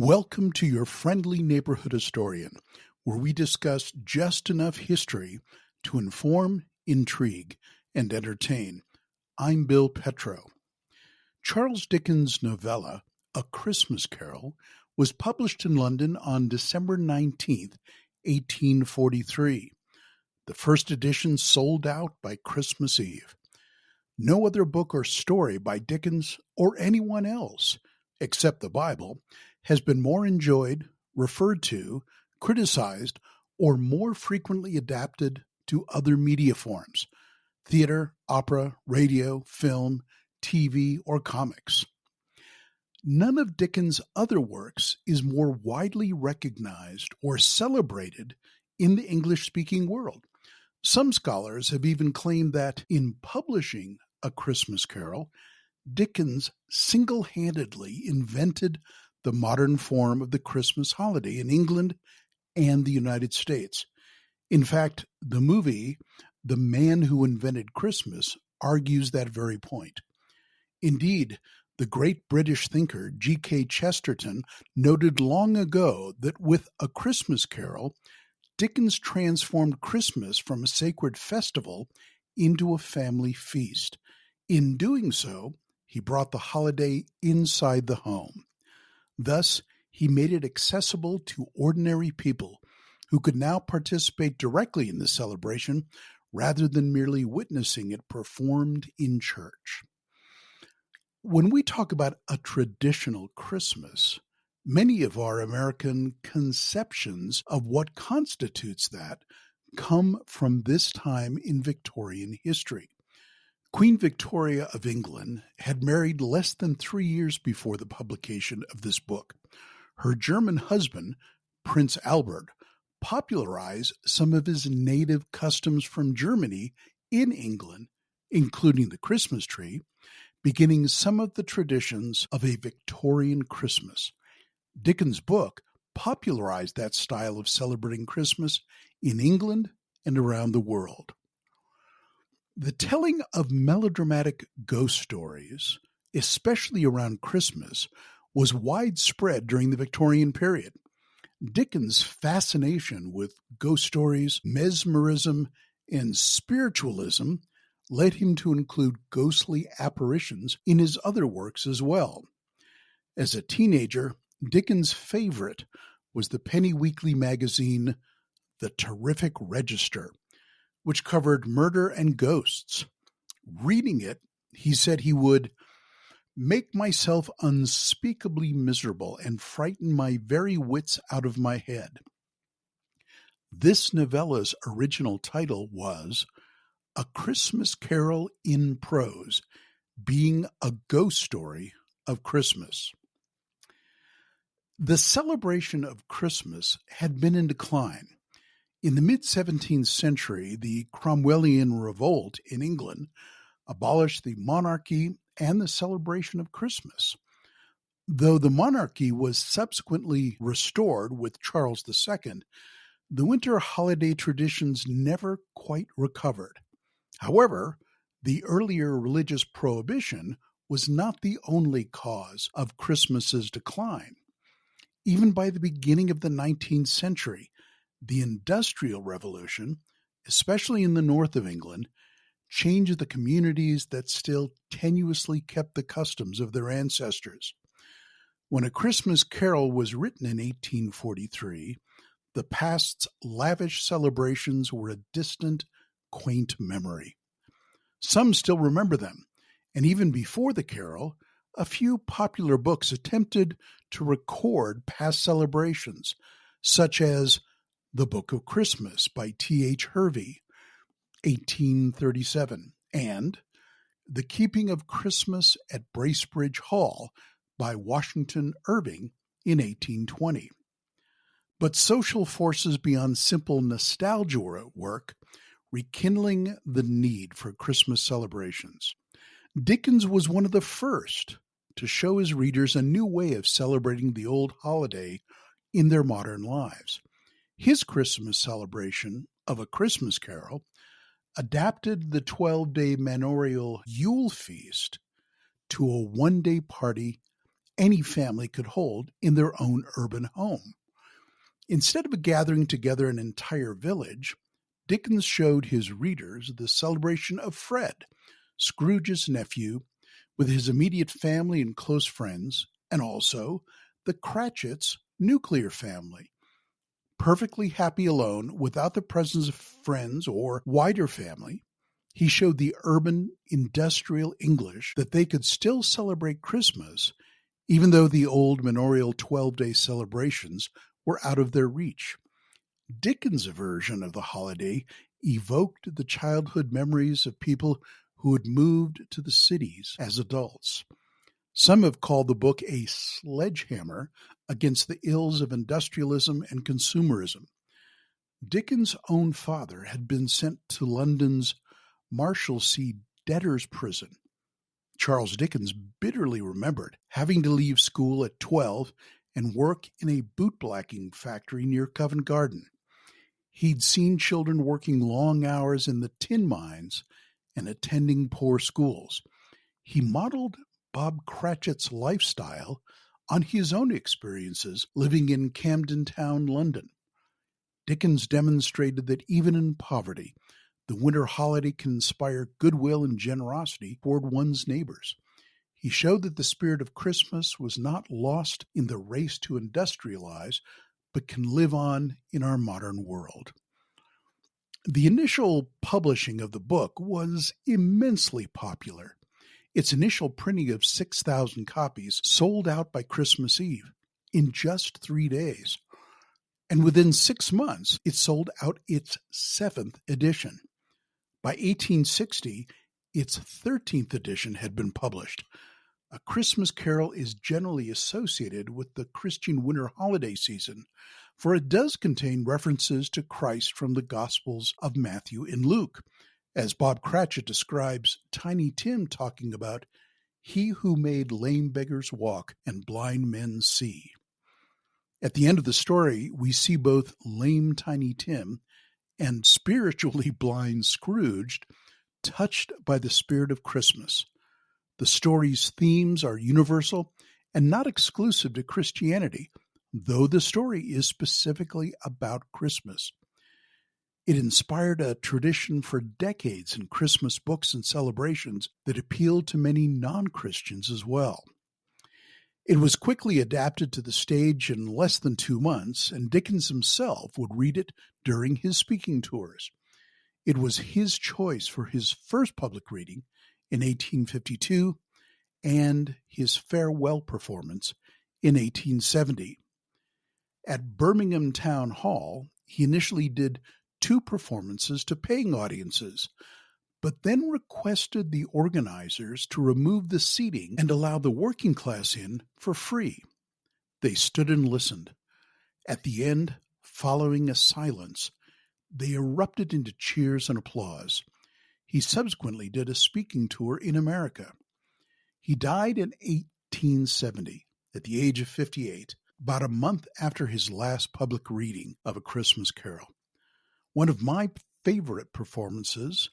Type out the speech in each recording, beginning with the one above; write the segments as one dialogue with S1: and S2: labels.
S1: Welcome to your friendly neighborhood historian, where we discuss just enough history to inform, intrigue, and entertain. I'm Bill Petro. Charles Dickens' novella, A Christmas Carol, was published in London on December 19th, 1843. The first edition sold out by Christmas Eve. No other book or story by Dickens or anyone else, except the Bible, has been more enjoyed, referred to, criticized, or more frequently adapted to other media forms: theater, opera, radio, film, TV, or comics. None of Dickens' other works is more widely recognized or celebrated in the English-speaking world. Some scholars have even claimed that in publishing A Christmas Carol, Dickens single-handedly invented the modern form of the Christmas holiday in England and the United States. In fact, the movie The Man Who Invented Christmas argues that very point. Indeed, the great British thinker G.K. Chesterton noted long ago that with A Christmas Carol, Dickens transformed Christmas from a sacred festival into a family feast. In doing so, he brought the holiday inside the home. Thus, he made it accessible to ordinary people who could now participate directly in the celebration rather than merely witnessing it performed in church. When we talk about a traditional Christmas, many of our American conceptions of what constitutes that come from this time in Victorian history. Queen Victoria of England had married less than 3 years before the publication of this book. Her German husband, Prince Albert, popularized some of his native customs from Germany in England, including the Christmas tree, beginning some of the traditions of a Victorian Christmas. Dickens' book popularized that style of celebrating Christmas in England and around the world. The telling of melodramatic ghost stories, especially around Christmas, was widespread during the Victorian period. Dickens' fascination with ghost stories, mesmerism, and spiritualism led him to include ghostly apparitions in his other works as well. As a teenager, Dickens' favorite was the penny weekly magazine The Terrific Register, which covered murder and ghosts. Reading it, he said he would make myself unspeakably miserable and frighten my very wits out of my head. This novella's original title was A Christmas Carol in Prose, being a ghost story of Christmas. The celebration of Christmas had been in decline. In the mid-17th century, the Cromwellian revolt in England abolished the monarchy and the celebration of Christmas. Though the monarchy was subsequently restored with Charles II, the winter holiday traditions never quite recovered. However, the earlier religious prohibition was not the only cause of Christmas's decline. Even by the beginning of the 19th century, the Industrial Revolution, especially in the north of England, changed the communities that still tenuously kept the customs of their ancestors. When A Christmas Carol was written in 1843, the past's lavish celebrations were a distant, quaint memory. Some still remember them, and even before the carol, a few popular books attempted to record past celebrations, such as The Book of Christmas by T.H. Hervey, 1837, and The Keeping of Christmas at Bracebridge Hall by Washington Irving in 1820. But social forces beyond simple nostalgia were at work, rekindling the need for Christmas celebrations. Dickens was one of the first to show his readers a new way of celebrating the old holiday in their modern lives. His Christmas celebration of A Christmas Carol adapted the 12-day manorial Yule feast to a one-day party any family could hold in their own urban home. Instead of gathering together an entire village, Dickens showed his readers the celebration of Fred, Scrooge's nephew, with his immediate family and close friends, and also the Cratchits' nuclear family. Perfectly happy alone, without the presence of friends or wider family, he showed the urban, industrial English that they could still celebrate Christmas, even though the old manorial 12-day celebrations were out of their reach. Dickens' version of the holiday evoked the childhood memories of people who had moved to the cities as adults. Some have called the book a sledgehammer against the ills of industrialism and consumerism. Dickens' own father had been sent to London's Marshalsea debtors' prison. Charles Dickens bitterly remembered having to leave school at 12 and work in a bootblacking factory near Covent Garden. He'd seen children working long hours in the tin mines and attending poor schools. He modeled Bob Cratchit's lifestyle on his own experiences living in Camden Town, London. Dickens demonstrated that even in poverty, the winter holiday can inspire goodwill and generosity toward one's neighbors. He showed that the spirit of Christmas was not lost in the race to industrialize, but can live on in our modern world. The initial publishing of the book was immensely popular. Its initial printing of 6,000 copies sold out by Christmas Eve in just 3 days. And within 6 months, it sold out its 7th edition. By 1860, its 13th edition had been published. A Christmas Carol is generally associated with the Christian winter holiday season, for it does contain references to Christ from the Gospels of Matthew and Luke, as Bob Cratchit describes Tiny Tim talking about "He who made lame beggars walk and blind men see." At the end of the story, we see both lame Tiny Tim and spiritually blind Scrooge touched by the spirit of Christmas. The story's themes are universal and not exclusive to Christianity, though the story is specifically about Christmas. It inspired a tradition for decades in Christmas books and celebrations that appealed to many non-Christians as well. It was quickly adapted to the stage in less than 2 months, and Dickens himself would read it during his speaking tours. It was his choice for his first public reading in 1852 and his farewell performance in 1870. At Birmingham Town Hall, he initially did 2 performances to paying audiences, but then requested the organizers to remove the seating and allow the working class in for free. They stood and listened. At the end, following a silence, they erupted into cheers and applause. He subsequently did a speaking tour in America. He died in 1870 at the age of 58, about a month after his last public reading of A Christmas Carol. One of my favorite performances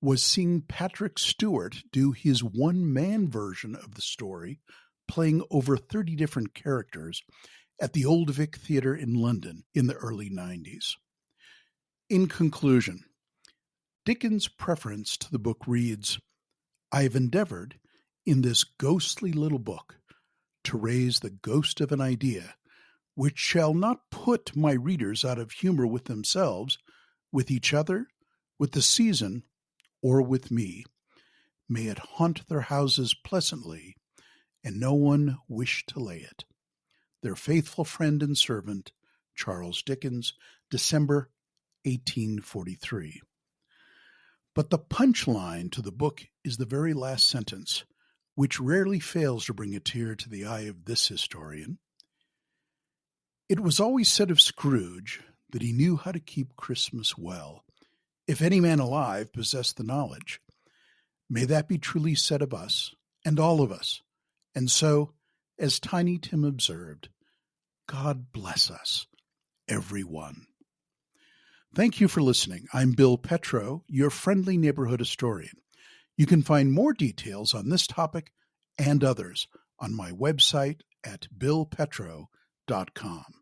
S1: was seeing Patrick Stewart do his one-man version of the story, playing over 30 different characters at the Old Vic Theatre in London in the early 90s. In conclusion, Dickens' preference to the book reads, "I have endeavored, in this ghostly little book, to raise the ghost of an idea, which shall not put my readers out of humor with themselves, with each other, with the season, or with me. May it haunt their houses pleasantly, and no one wish to lay it. Their faithful friend and servant, Charles Dickens, December 1843. But the punchline to the book is the very last sentence, which rarely fails to bring a tear to the eye of this historian. It was always said of Scrooge that he knew how to keep Christmas well, if any man alive possessed the knowledge. May that be truly said of us, and all of us. And so, as Tiny Tim observed, God bless us, every one. Thank you for listening. I'm Bill Petro, your friendly neighborhood historian. You can find more details on this topic and others on my website at billpetro.com.